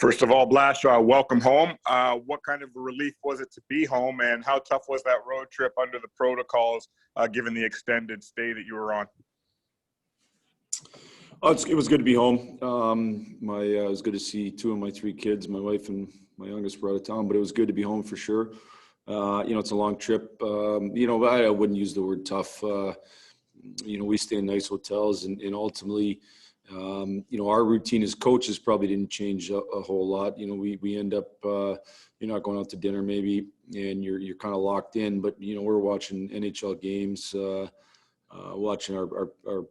First of all, Blashill, welcome home. What kind of a relief was it to be home, and how tough was that road trip under the protocols, given the extended stay that you were on? It was good to be home. It was good to see two of my three kids. My wife and my youngest were out of town, but it was good to be home for sure. It's a long trip. I wouldn't use the word tough. We stay in nice hotels, and ultimately, our routine as coaches probably didn't change a whole lot. We end up, you're not going out to dinner maybe, and you're kind of locked in. But we're watching NHL games, watching our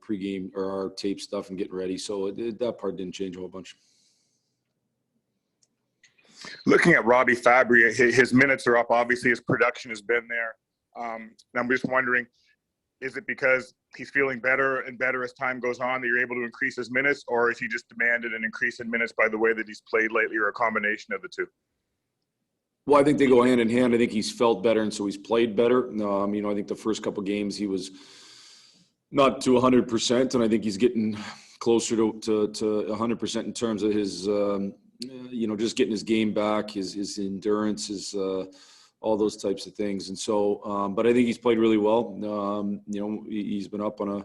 pregame or our tape stuff and getting ready. So that part didn't change a whole bunch. Looking at Robbie Fabry, his minutes are up. Obviously, his production has been there. And I'm just wondering, is it because he's feeling better and better as time goes on that you're able to increase his minutes, or is he just demanded an increase in minutes by the way that he's played lately, or a combination of the two? Well, I think they go hand in hand. I think he's felt better, and so he's played better. I think the first couple games he was not to 100%, and I think he's getting closer to 100% in terms of his, just getting his game back, his endurance, his all those types of things. And so, but I think he's played really well. He's been up on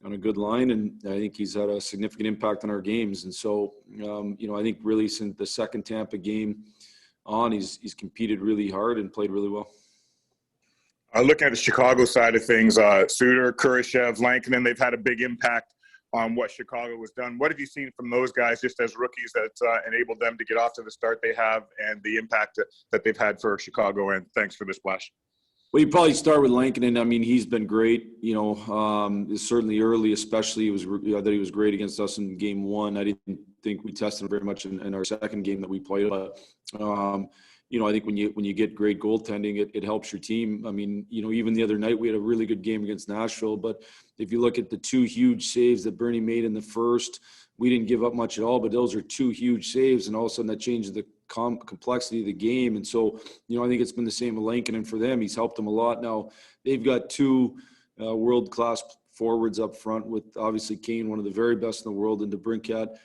a good line, and I think he's had a significant impact on our games. And so, I think really since the second Tampa game on, he's competed really hard and played really well. Looking at the Chicago side of things, Suter, Kurashev, Lankinen, they've had a big impact on what Chicago has done. What have you seen from those guys just as rookies that's enabled them to get off to the start they have, and the impact that they've had for Chicago? And thanks for this, Splash. Well, you probably start with Lankinen. I mean, he's been great. Certainly early, especially I thought he was great against us in game one. I didn't think we tested him very much in our second game that we played, but I think when you get great goaltending, it helps your team. I mean, even the other night we had a really good game against Nashville, but if you look at the two huge saves that Bernie made in the first, we didn't give up much at all, but those are two huge saves, and all of a sudden that changes the complexity of the game. And so, I think it's been the same with Lankinen for them. He's helped them a lot. Now, they've got two world-class forwards up front with obviously Kane, one of the very best in the world, and DeBrincat,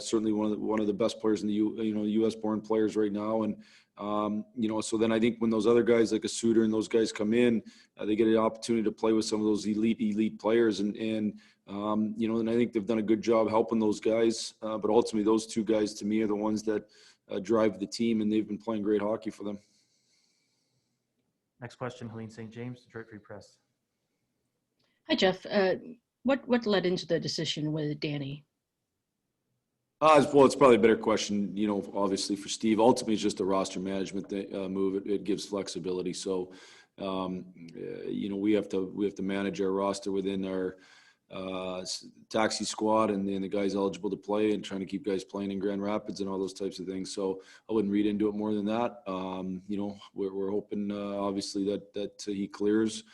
certainly one of the best players in the U.S.-born players right now. And so then I think when those other guys like a Suter and those guys come in, they get an opportunity to play with some of those elite players. And I think they've done a good job helping those guys. But ultimately, those two guys to me are the ones that drive the team, and they've been playing great hockey for them. Next question, Helene St. James, Detroit Free Press. Hi, Jeff. What led into the decision with Danny? Well, it's probably a better question, obviously for Steve. Ultimately, it's just a roster management move. It gives flexibility. So, we have to manage our roster within our taxi squad and the guys eligible to play, and trying to keep guys playing in Grand Rapids and all those types of things. So I wouldn't read into it more than that. We're hoping obviously that he clears,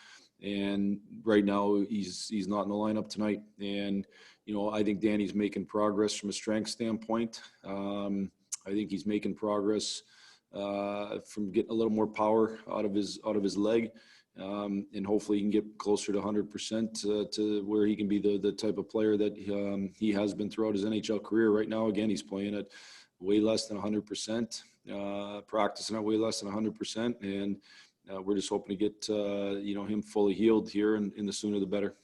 and right now he's not in the lineup tonight. And I think Danny's making progress from a strength standpoint. I think he's making progress from getting a little more power out of his leg. And hopefully he can get closer to 100% to where he can be the type of player that he has been throughout his NHL career. Right now, again, he's playing at way less than 100%, practicing at way less than 100%. And we're just hoping to get, him fully healed here, and the sooner the better.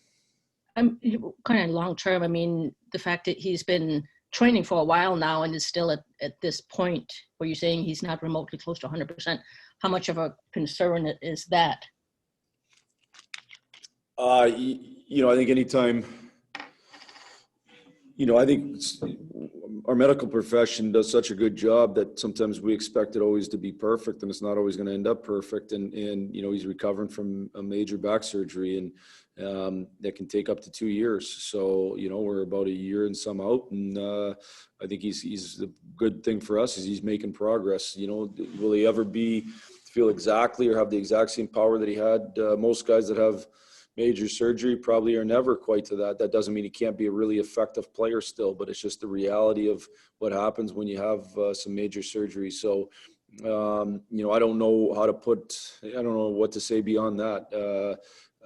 Kind of long term, I mean, the fact that he's been training for a while now and is still at this point where you're saying he's not remotely close to 100%, how much of a concern is that? I think anytime, I think our medical profession does such a good job that sometimes we expect it always to be perfect, and it's not always going to end up perfect. And he's recovering from a major back surgery, and that can take up to 2 years. So, we're about a year and some out, and I think he's the good thing for us is he's making progress. Will he ever feel exactly or have the exact same power that he had? Most guys that have major surgery probably are never quite to that. That doesn't mean he can't be a really effective player still, but it's just the reality of what happens when you have some major surgery. So, I don't know I don't know what to say beyond that.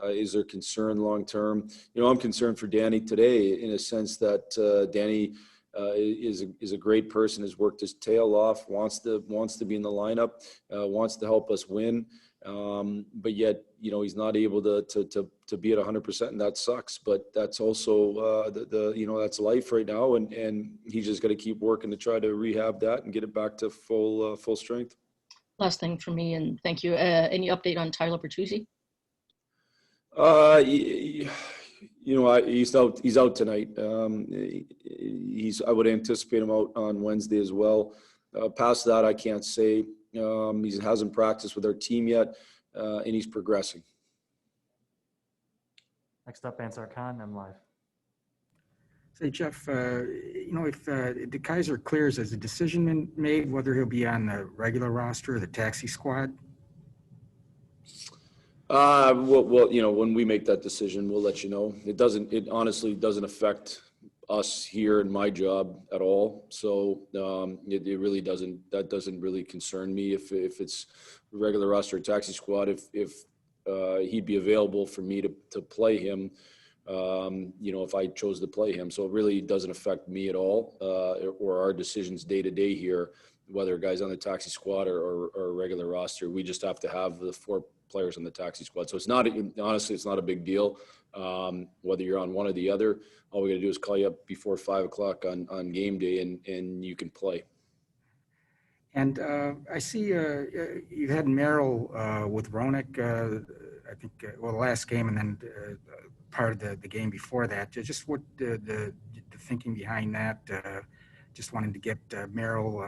Is there concern long term? I'm concerned for Danny today in a sense that Danny is a great person, has worked his tail off, wants to be in the lineup, wants to help us win. But yet, he's not able to be at 100%, and that sucks. But that's also that's life right now, and he's just got to keep working to try to rehab that and get it back to full strength. Last thing for me, and thank you. Any update on Tyler Bertuzzi? He's out tonight. I would anticipate him out on Wednesday as well. Past that, I can't say. He hasn't practiced with our team yet, and he's progressing. Next up, Ansar Khan, I'm live. Say, Jeff, if the Kaiser clears, has a decision been made whether he'll be on the regular roster or the taxi squad? Well, when we make that decision, we'll let you know. It honestly doesn't affect us here in my job at all. So it really doesn't. That doesn't really concern me if it's regular roster or taxi squad. If he'd be available for me to play him, if I chose to play him. So it really doesn't affect me at all, or our decisions day to day here, whether a guy's on the taxi squad or a regular roster. We just have to have the 4 players on the taxi squad. So it's not a big deal. Whether you're on one or the other, all we got to do is call you up before 5:00 on game day, and you can play. And I see you had Merrill with Roenick, I think, the last game, and then part of the game before that. Just what the thinking behind that? Just wanting to get Merrill,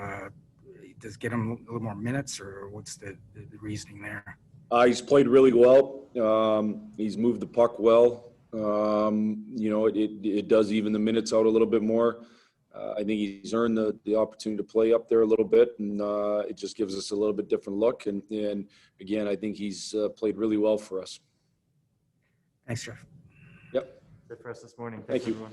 does get him a little more minutes, or what's the reasoning there? He's played really well. He's moved the puck well. It does even the minutes out a little bit more. I think he's earned the opportunity to play up there a little bit, and it just gives us a little bit different look. And again, I think he's played really well for us. Thanks, Jeff. Yep. That's it for us this morning. Thank you. Everyone.